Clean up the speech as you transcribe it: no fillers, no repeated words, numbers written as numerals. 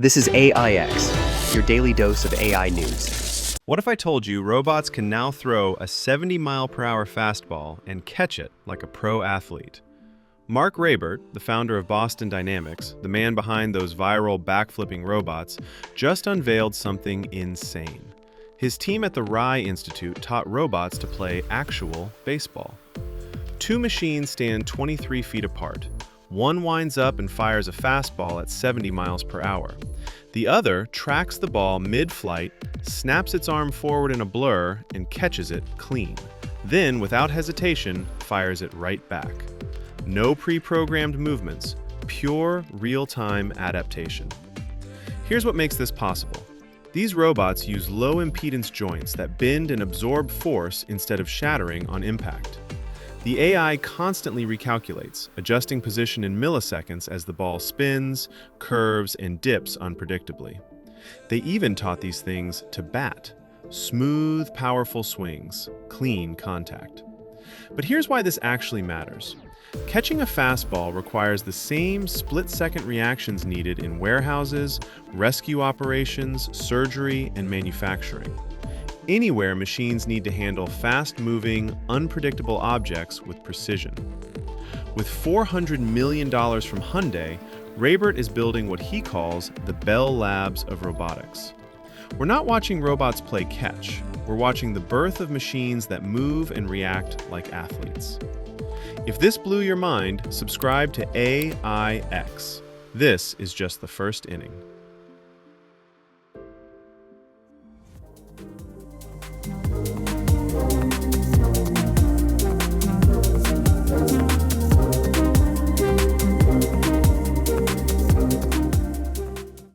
This is AIX, your daily dose of AI news. What if I told you robots can now throw a 70-mile-per-hour fastball and catch it like a pro athlete? Marc Raibert, the founder of Boston Dynamics, the man behind those viral backflipping robots, just unveiled something insane. His team at the Rye Institute taught robots to play actual baseball. Two machines stand 23 feet apart. One winds up and fires a fastball at 70 miles per hour. The other tracks the ball mid-flight, snaps its arm forward in a blur, and catches it clean. Then, without hesitation, fires it right back. No pre-programmed movements, pure real-time adaptation. Here's what makes this possible. These robots use low impedance joints that bend and absorb force instead of shattering on impact. The AI constantly recalculates, adjusting position in milliseconds as the ball spins, curves, and dips unpredictably. They even taught these things to bat. Smooth, powerful swings, clean contact. But here's why this actually matters. Catching a fastball requires the same split-second reactions needed in warehouses, rescue operations, surgery, and manufacturing. Anywhere machines need to handle fast-moving, unpredictable objects with precision. With $400 million from Hyundai, Raibert is building what he calls the Bell Labs of robotics. We're not watching robots play catch. We're watching the birth of machines that move and react like athletes. If this blew your mind, subscribe to AIX. This is just the first inning.